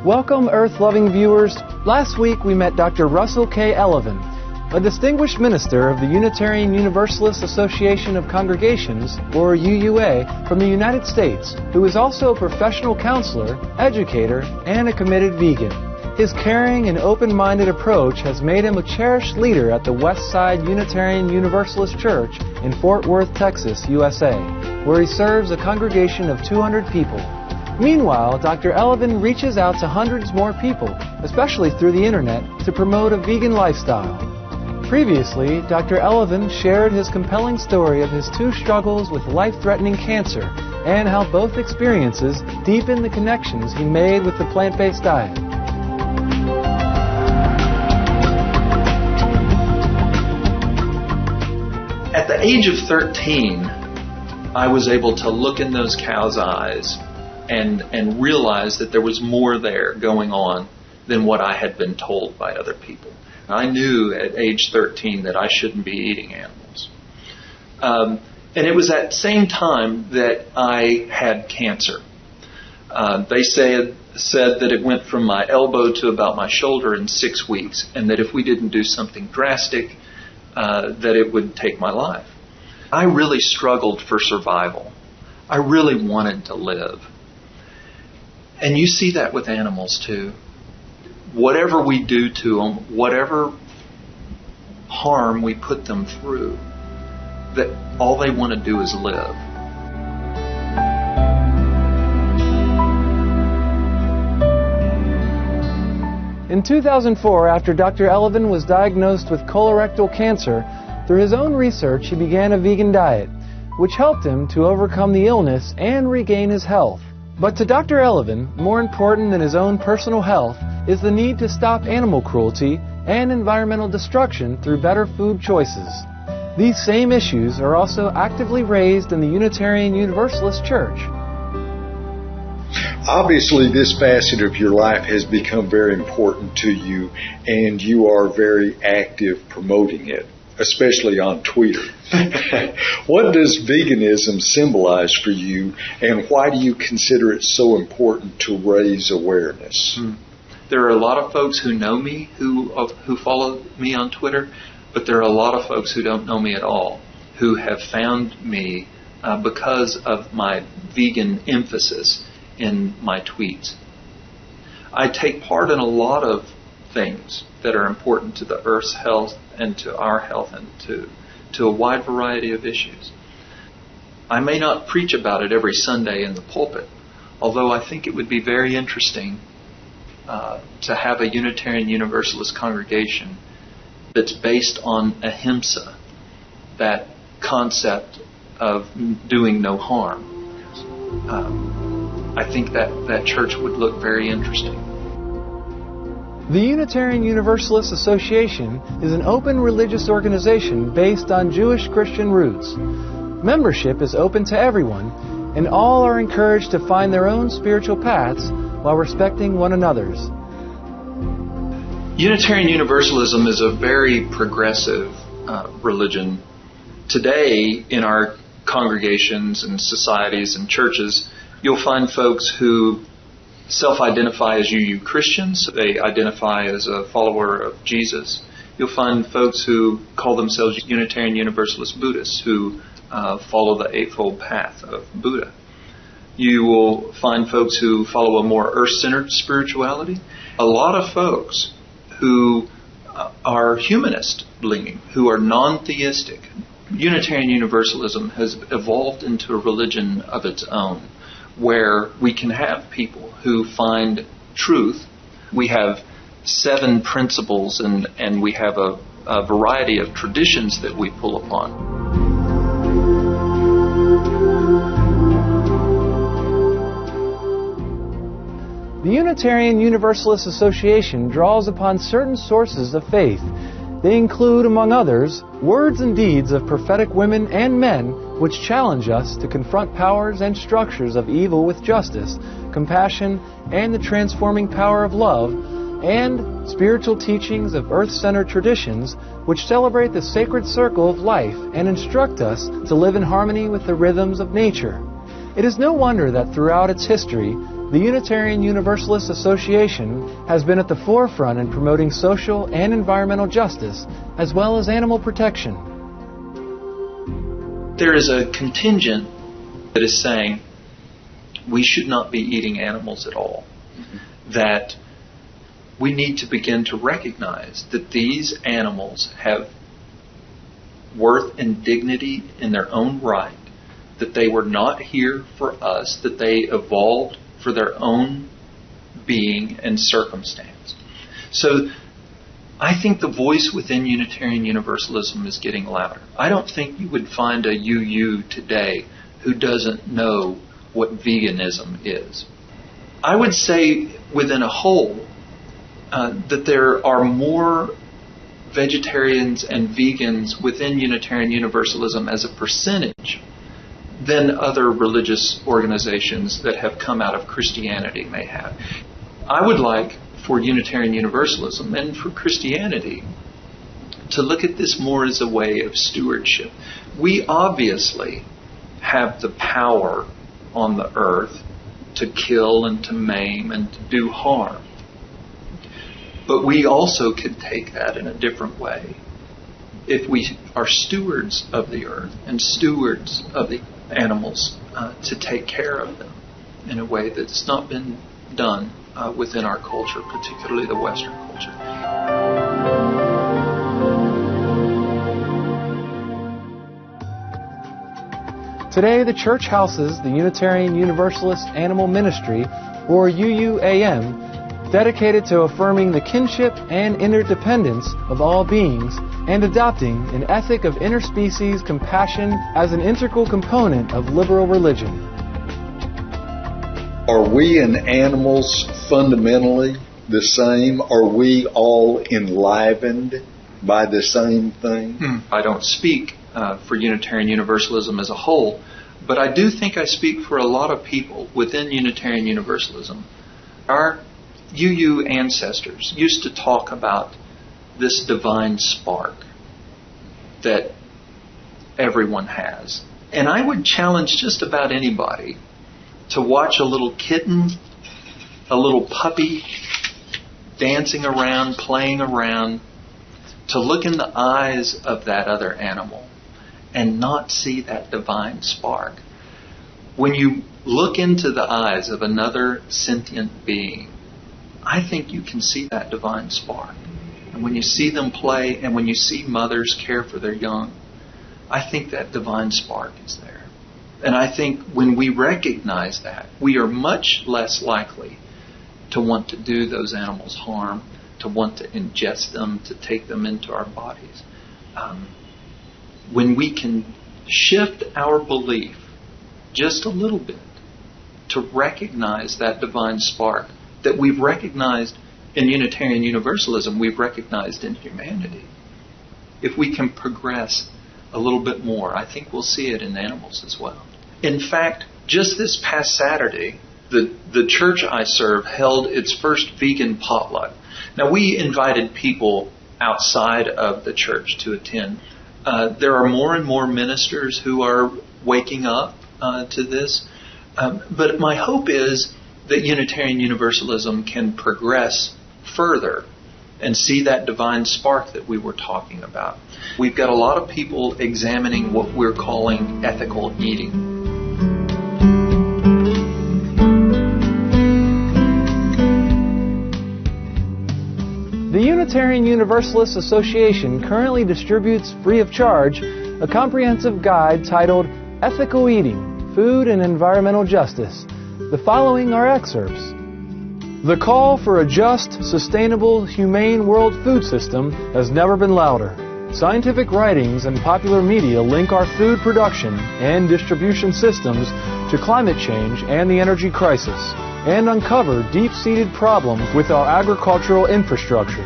Welcome, Earth-loving viewers. Last week we met Dr. Russell K. Elleven, a distinguished minister of the Unitarian Universalist Association of Congregations, or UUA, from the United States, who is also a professional counselor, educator, and a committed vegan. His caring and open-minded approach has made him a cherished leader at the West Side Unitarian Universalist Church in Fort Worth, Texas, USA, where he serves a congregation of 200 people. Meanwhile, Dr. Elleven reaches out to hundreds more people, especially through the internet, to promote a vegan lifestyle. Previously, Dr. Elleven shared his compelling story of his two struggles with life-threatening cancer and how both experiences deepened the connections he made with the plant-based diet. At the age of 13, I was able to look in those cows' eyes and realize that there was more there going on than what I had been told by other people. I knew at age 13 that I shouldn't be eating animals. And it was at the same time that I had cancer. They said that it went from my elbow to about my shoulder in 6 weeks, and that if we didn't do something drastic, that it would take my life. I really struggled for survival. I really wanted to live. And you see that with animals too. Whatever we do to them, whatever harm we put them through, that all they want to do is live. In 2004, after Dr. Elleven was diagnosed with colorectal cancer, through his own research he began a vegan diet, which helped him to overcome the illness and regain his health. But to Dr. Elleven, more important than his own personal health is the need to stop animal cruelty and environmental destruction through better food choices. These same issues are also actively raised in the Unitarian Universalist Church. Obviously, this facet of your life has become very important to you, and you are very active promoting it, especially on Twitter. What does veganism symbolize for you, and why do you consider it so important to raise awareness? There are a lot of folks who know me, who follow me on Twitter, but there are a lot of folks who don't know me at all, who have found me because of my vegan emphasis in my tweets. I take part in a lot of things that are important to the Earth's health and to our health and to a wide variety of issues. I may not preach about it every Sunday in the pulpit, although I think it would be very interesting to have a Unitarian Universalist congregation that's based on ahimsa, that concept of doing no harm. I think that church would look very interesting. The Unitarian Universalist Association is an open religious organization based on Jewish Christian roots. Membership is open to everyone, and all are encouraged to find their own spiritual paths while respecting one another's. Unitarian Universalism is a very progressive religion. Today, in our congregations and societies and churches, you'll find folks who self-identify as UU Christians. They identify as a follower of Jesus. You'll find folks who call themselves Unitarian Universalist Buddhists, who follow the Eightfold Path of Buddha. You will find folks who follow a more earth-centered spirituality. A lot of folks who are humanist-leaning, who are non-theistic. Unitarian Universalism has evolved into a religion of its own, where we can have people who find truth. We have 7 principles, and we have a variety of traditions that we pull upon. The Unitarian Universalist Association draws upon certain sources of faith. They include, among others, words and deeds of prophetic women and men which challenge us to confront powers and structures of evil with justice, compassion, and the transforming power of love, and spiritual teachings of earth-centered traditions which celebrate the sacred circle of life and instruct us to live in harmony with the rhythms of nature. It is no wonder that throughout its history, the Unitarian Universalist Association has been at the forefront in promoting social and environmental justice, as well as animal protection. There is a contingent that is saying we should not be eating animals at all. That we need to begin to recognize that these animals have worth and dignity in their own right, that they were not here for us, that they evolved for their own being and circumstance. So I think the voice within Unitarian Universalism is getting louder. I don't think you would find a UU today who doesn't know what veganism is. I would say within a whole that there are more vegetarians and vegans within Unitarian Universalism as a percentage than other religious organizations that have come out of Christianity may have. I would like for Unitarian Universalism and for Christianity to look at this more as a way of stewardship. We obviously have the power on the earth to kill and to maim and to do harm. But we also could take that in a different way. If we are stewards of the earth and stewards of the animals, to take care of them in a way that's not been done within our culture, particularly the Western culture. Today, the Church houses the Unitarian Universalist Animal Ministry, or UUAM, dedicated to affirming the kinship and interdependence of all beings and adopting an ethic of interspecies compassion as an integral component of liberal religion. Are we and animals fundamentally the same? Are we all enlivened by the same thing? I don't speak for Unitarian Universalism as a whole, but I do think I speak for a lot of people within Unitarian Universalism. Our UU ancestors used to talk about this divine spark that everyone has. And I would challenge just about anybody to watch a little kitten, a little puppy dancing around, playing around, to look in the eyes of that other animal and not see that divine spark. When you look into the eyes of another sentient being, I think you can see that divine spark. And when you see them play and when you see mothers care for their young, I think that divine spark is there. And I think when we recognize that, we are much less likely to want to do those animals harm, to want to ingest them, to take them into our bodies. When we can shift our belief just a little bit to recognize that divine spark that we've recognized in Unitarian Universalism, we've recognized in humanity. If we can progress a little bit more, I think we'll see it in animals as well. In fact, just this past Saturday, the church I serve held its first vegan potluck. Now, we invited people outside of the church to attend. There are more and more ministers who are waking up to this. But my hope is that Unitarian Universalism can progress further and see that divine spark that we were talking about. We've got a lot of people examining what we're calling ethical eating. The Unitarian Universalist Association currently distributes free of charge a comprehensive guide titled Ethical Eating, Food and Environmental Justice. The following are excerpts. The call for a just, sustainable, humane world food system has never been louder. Scientific writings and popular media link our food production and distribution systems to climate change and the energy crisis, and uncover deep-seated problems with our agricultural infrastructure.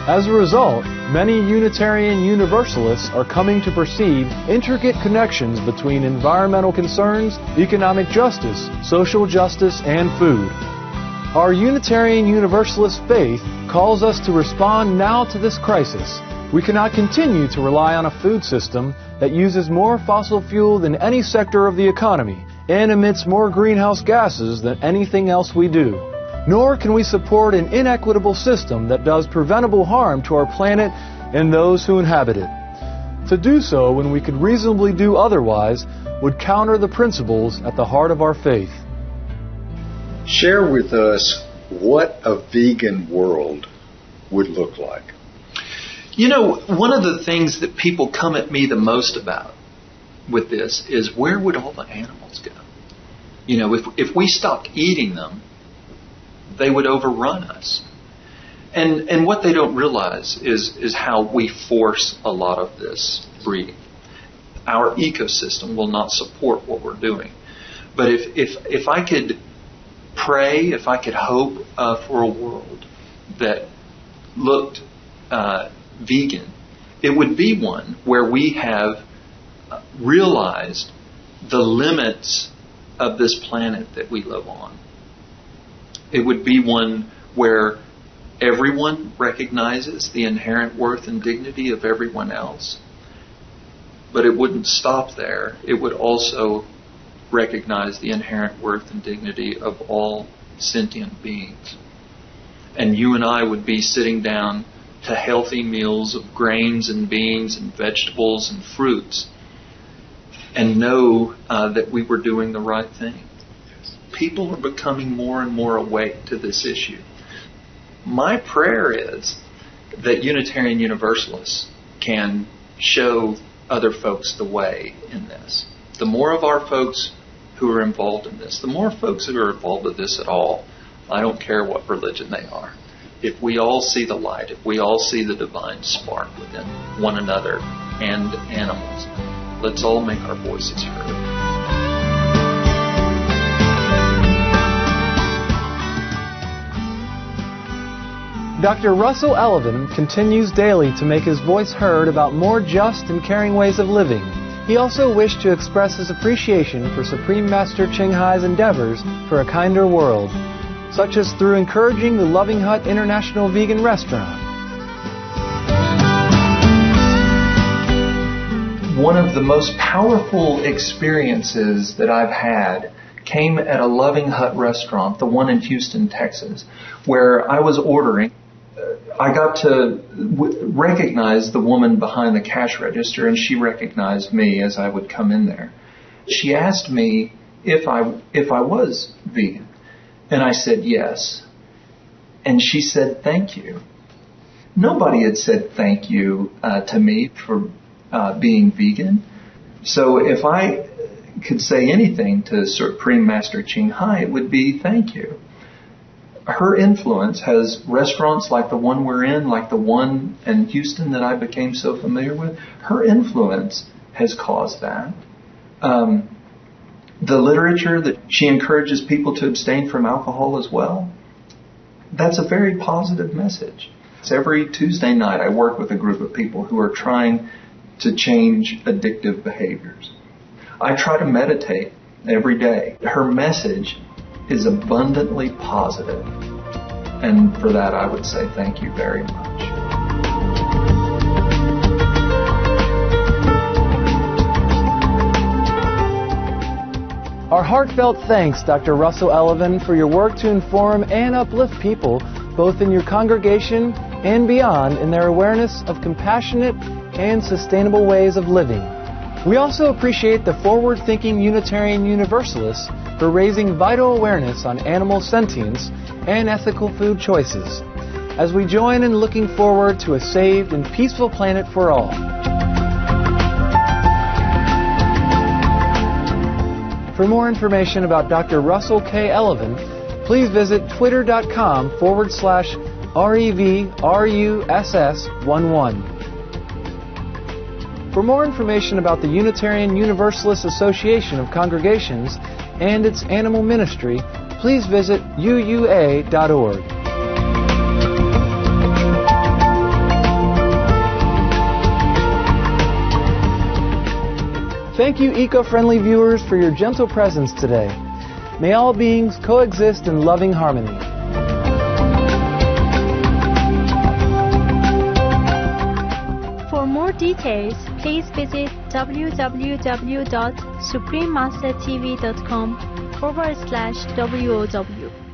As a result, many Unitarian Universalists are coming to perceive intricate connections between environmental concerns, economic justice, social justice, and food. Our Unitarian Universalist faith calls us to respond now to this crisis. We cannot continue to rely on a food system that uses more fossil fuel than any sector of the economy and emits more greenhouse gases than anything else we do. Nor can we support an inequitable system that does preventable harm to our planet and those who inhabit it. To do so when we could reasonably do otherwise would counter the principles at the heart of our faith. Share with us what a vegan world would look like. You know, one of the things that people come at me the most about with this is, where would all the animals go? You know, if we stopped eating them, they would overrun us. And what they don't realize is how we force a lot of this breeding. Our ecosystem will not support what we're doing. But if I could pray, if I could hope for a world that looked vegan, it would be one where we have realized the limits of this planet that we live on. It would be one where everyone recognizes the inherent worth and dignity of everyone else. But it wouldn't stop there. It would also recognize the inherent worth and dignity of all sentient beings. And you and I would be sitting down to healthy meals of grains and beans and vegetables and fruits and know that we were doing the right thing. People are becoming more and more awake to this issue. My prayer is that Unitarian Universalists can show other folks the way in this. The more of our folks who are involved in this, the more folks who are involved with this at all, I don't care what religion they are. If we all see the light, if we all see the divine spark within one another and animals, let's all make our voices heard. Dr. Russell Elleven continues daily to make his voice heard about more just and caring ways of living. He also wished to express his appreciation for Supreme Master Ching Hai's endeavors for a kinder world, such as through encouraging the Loving Hut International Vegan Restaurant. One of the most powerful experiences that I've had came at a Loving Hut restaurant, the one in Houston, Texas, where I was ordering. I got to recognize the woman behind the cash register, and she recognized me as I would come in there. She asked me if I was vegan, and I said yes. And she said, "Thank you." Nobody had said thank you to me for being vegan. So if I could say anything to Supreme Master Ching Hai, it would be thank you. Her influence has restaurants like the one we're in, like the one in Houston that I became so familiar with. Her influence has caused that. The literature that she encourages people to abstain from alcohol as well, that's a very positive message. So every Tuesday night I work with a group of people who are trying to change addictive behaviors. I try to meditate every day. Her message is abundantly positive. And for that, I would say thank you very much. Our heartfelt thanks, Dr. Russell Elleven, for your work to inform and uplift people, both in your congregation and beyond, in their awareness of compassionate and sustainable ways of living. We also appreciate the forward-thinking Unitarian Universalists for raising vital awareness on animal sentience and ethical food choices, as we join in looking forward to a saved and peaceful planet for all. For more information about Dr. Russell K. Elleven, please visit twitter.com/REVRUSS11. For more information about the Unitarian Universalist Association of Congregations and its animal ministry, please visit UUA.org. Thank you, eco-friendly viewers, for your gentle presence today. May all beings coexist in loving harmony. For more details, please visit www.suprememastertv.com/WOW.